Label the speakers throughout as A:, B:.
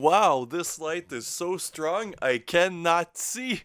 A: Wow, this light is so strong I cannot see.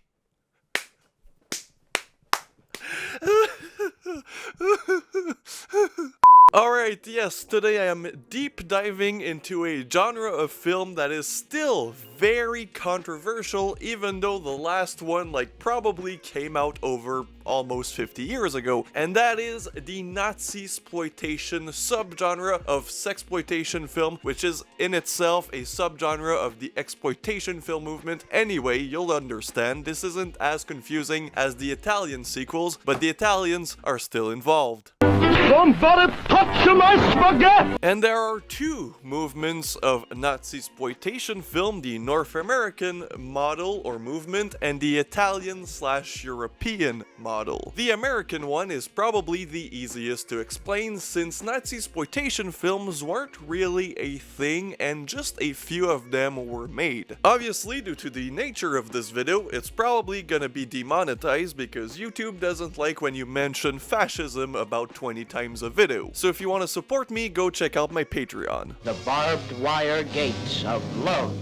A: Alright, yes, today I am deep diving into a genre of film that is still very controversial, even though the last one probably came out over almost 50 years ago, and that is the Nazisploitation subgenre of sexploitation film, which is in itself a subgenre of the exploitation film movement. Anyway, you'll understand, this isn't as confusing as the Italian sequels, but the Italians are still involved.
B: Somebody touch my spaghetti!
A: And there are two movements of Nazisploitation film, the North American model or movement and the Italian/European model. The American one is probably the easiest to explain since Nazisploitation films weren't really a thing and just a few of them were made. Obviously, due to the nature of this video, it's probably gonna be demonetized because YouTube doesn't like when you mention fascism about 20 times a video. So if you want to support me, go check out my Patreon.
B: The barbed wire gates of love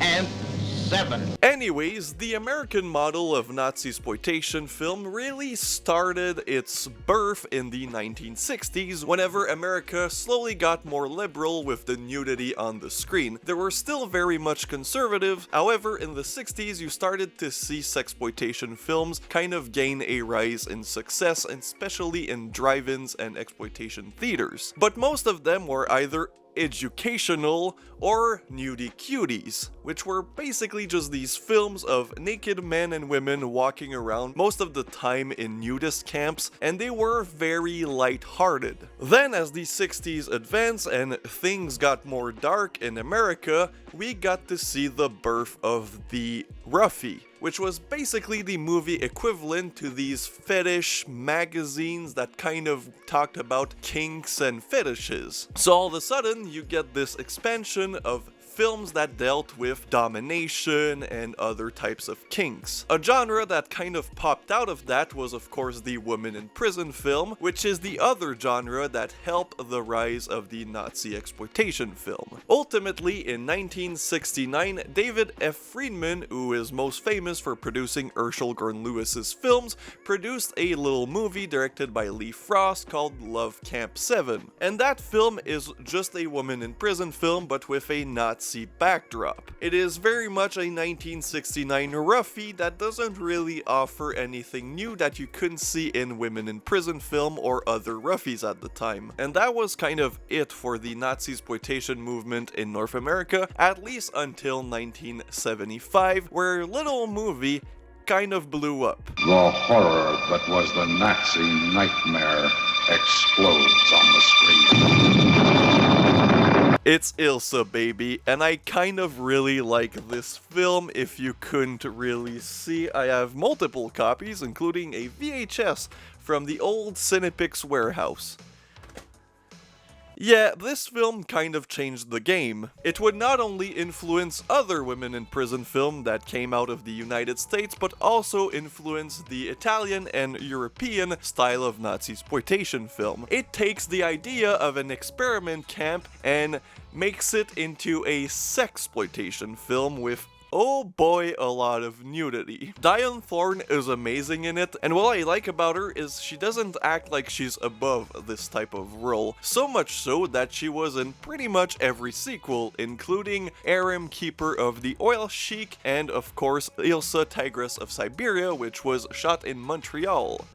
B: and seven.
A: Anyways, the American model of Nazisploitation film really started its birth in the 1960s, whenever America slowly got more liberal with the nudity on the screen. They were still very much conservative, however in the 60s you started to see sexploitation films kind of gain a rise in success, especially in drive-ins and exploitation theaters. But most of them were either educational or nudie cuties, which were basically just these films of naked men and women walking around, most of the time in nudist camps, and they were very light-hearted. Then as the 60s advanced and things got more dark in America, we got to see the birth of the roughie, which was basically the movie equivalent to these fetish magazines that kind of talked about kinks and fetishes. So all of a sudden, you get this expansion of films that dealt with domination and other types of kinks. A genre that kind of popped out of that was of course the woman in prison film, which is the other genre that helped the rise of the Nazi exploitation film. Ultimately, in 1969, David F. Friedman, who is most famous for producing Herschel Gordon Lewis's films, produced a little movie directed by Lee Frost called Love Camp 7. And that film is just a woman in prison film, but with a Nazi backdrop. It is very much a 1969 roughie that doesn't really offer anything new that you couldn't see in women in prison film or other roughies at the time. And that was kind of it for the Nazisploitation movement in North America, at least until 1975, where little movie kind of blew up.
C: The horror that was the Nazi nightmare explodes on the screen.
A: It's Ilsa, baby, and I kind of really like this film. If you couldn't really see, I have multiple copies, including a VHS from the old Cinepix warehouse. Yeah, this film kind of changed the game. It would not only influence other women in prison film that came out of the United States, but also influence the Italian and European style of Nazisploitation film. It takes the idea of an experiment camp and makes it into a sexploitation film with, oh boy, a lot of nudity. Diane Thorne is amazing in it, and what I like about her is she doesn't act like she's above this type of role, so much so that she was in pretty much every sequel, including Harem Keeper of the Oil Sheik and of course Ilsa Tigress of Siberia, which was shot in Montreal.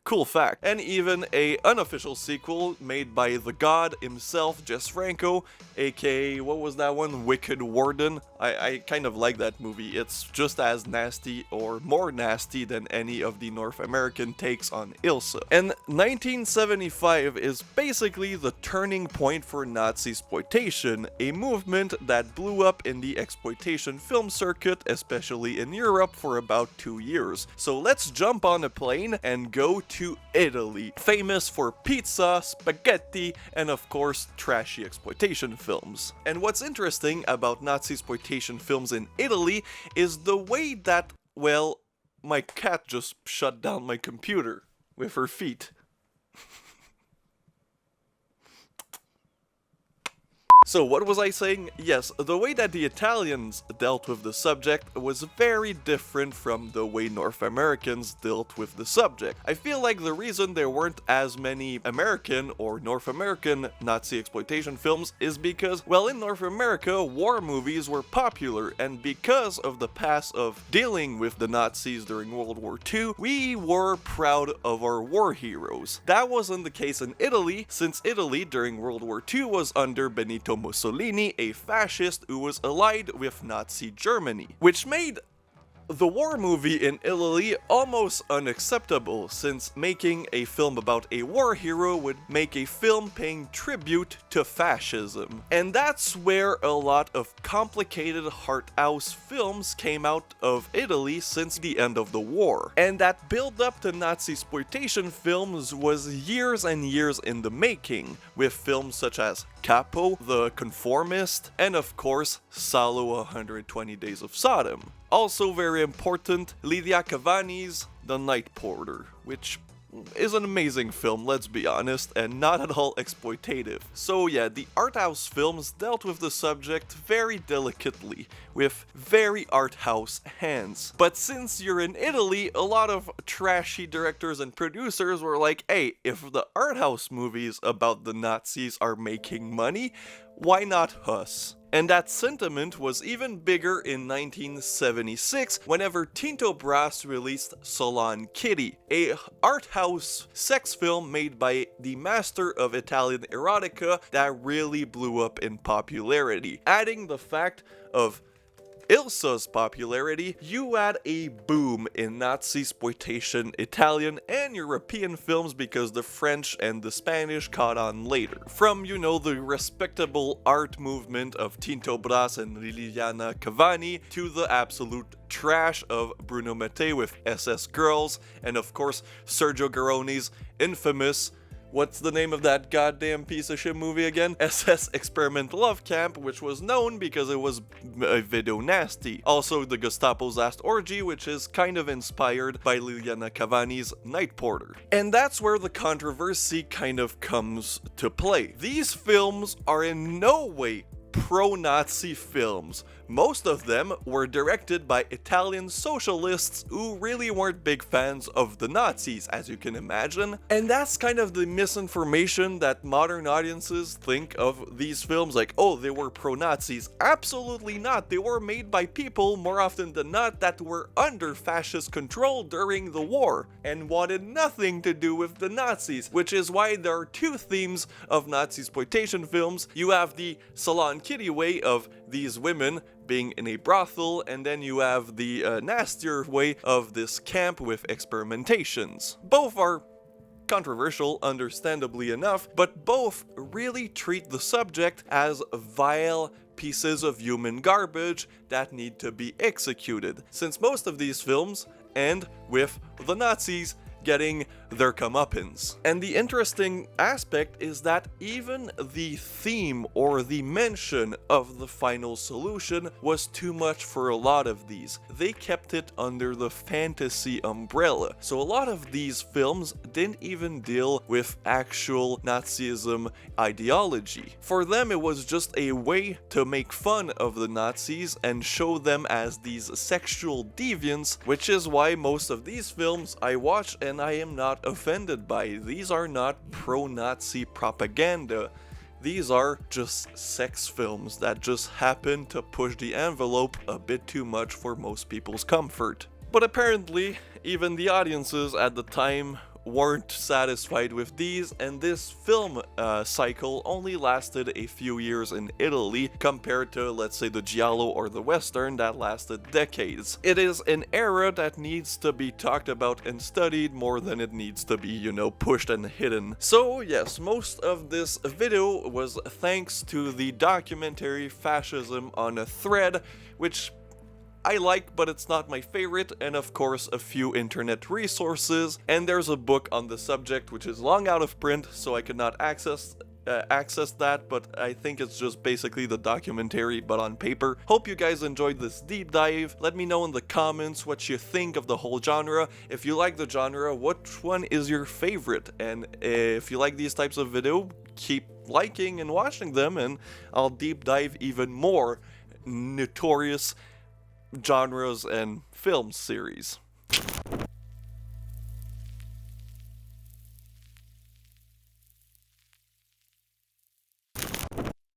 A: Cool fact. And even a unofficial sequel made by the god himself, Jess Franco, aka, what was that one? Wicked Warden. I kind of like that movie. It's just as nasty or more nasty than any of the North American takes on Ilsa. And 1975 is basically the turning point for Nazisploitation, a movement that blew up in the exploitation film circuit, especially in Europe, for about 2 years. So let's jump on a plane and go to Italy, famous for pizza, spaghetti, and of course trashy exploitation films. And what's interesting about Nazisploitation films in Italy is the way that, well, my cat just shut down my computer with her feet. So what was I saying? Yes, the way that the Italians dealt with the subject was very different from the way North Americans dealt with the subject. I feel like the reason there weren't as many American or North American Nazi exploitation films is because, well, in North America, war movies were popular, and because of the past of dealing with the Nazis during World War II, we were proud of our war heroes. That wasn't the case in Italy, since Italy during World War II was under Benito Mussolini, a fascist who was allied with Nazi Germany, which made the war movie in Italy almost unacceptable, since making a film about a war hero would make a film paying tribute to fascism. And that's where a lot of complicated art house films came out of Italy since the end of the war. And that build up to Nazisploitation films was years and years in the making, with films such as Capo, The Conformist, and of course, Salo 120 Days of Sodom. Also very important, Lidia Cavani's The Night Porter, which is an amazing film, let's be honest, and not at all exploitative. So yeah, the art house films dealt with the subject very delicately, with very art house hands. But since you're in Italy, a lot of trashy directors and producers were like, hey, if the art house movies about the Nazis are making money, why not us? And that sentiment was even bigger in 1976 whenever Tinto Brass released Salon Kitty, a art house sex film made by the master of Italian erotica that really blew up in popularity. Adding the fact of Ilsa's popularity, you had a boom in Nazisploitation Italian and European films because the French and the Spanish caught on later. From, you know, the respectable art movement of Tinto Brass and Liliana Cavani to the absolute trash of Bruno Mattei with SS Girls, and of course Sergio Garone's infamous, what's the name of that goddamn piece of shit movie again? SS Experiment Love Camp, which was known because it was a video nasty. Also, the Gestapo's Last Orgy, which is kind of inspired by Liliana Cavani's Night Porter. And that's where the controversy kind of comes to play. These films are in no way pro-Nazi films. Most of them were directed by Italian socialists who really weren't big fans of the Nazis, as you can imagine. And that's kind of the misinformation that modern audiences think of these films, like, oh, they were pro-Nazis. Absolutely not. They were made by people, more often than not, that were under fascist control during the war and wanted nothing to do with the Nazis, which is why there are two themes of Nazisploitation films. You have the Salon Kitty way of these women being in a brothel, and then you have the nastier way of this camp with experimentations. Both are controversial, understandably enough, but both really treat the subject as vile pieces of human garbage that need to be executed, since most of these films end with the Nazis getting their comeuppance. And the interesting aspect is that even the theme or the mention of the final solution was too much for a lot of these. They kept it under the fantasy umbrella. So a lot of these films didn't even deal with actual Nazism ideology. For them, it was just a way to make fun of the Nazis and show them as these sexual deviants, which is why most of these films I watch and I am not offended by. These are not pro-Nazi propaganda. These are just sex films that just happen to push the envelope a bit too much for most people's comfort. But apparently, even the audiences at the time weren't satisfied with these, and this film cycle only lasted a few years in Italy compared to, let's say, the Giallo or the Western that lasted decades. It is an era that needs to be talked about and studied more than it needs to be, you know, pushed and hidden. So yes, most of this video was thanks to the documentary Fascism on a Thread, which I like, but it's not my favorite, and of course a few internet resources, and there's a book on the subject which is long out of print, so I could not access that, but I think it's just basically the documentary but on paper. Hope you guys enjoyed this deep dive. Let me know in the comments what you think of the whole genre. If you like the genre, which one is your favorite? And if you like these types of video, keep liking and watching them, and I'll deep dive even more notorious genres and film series.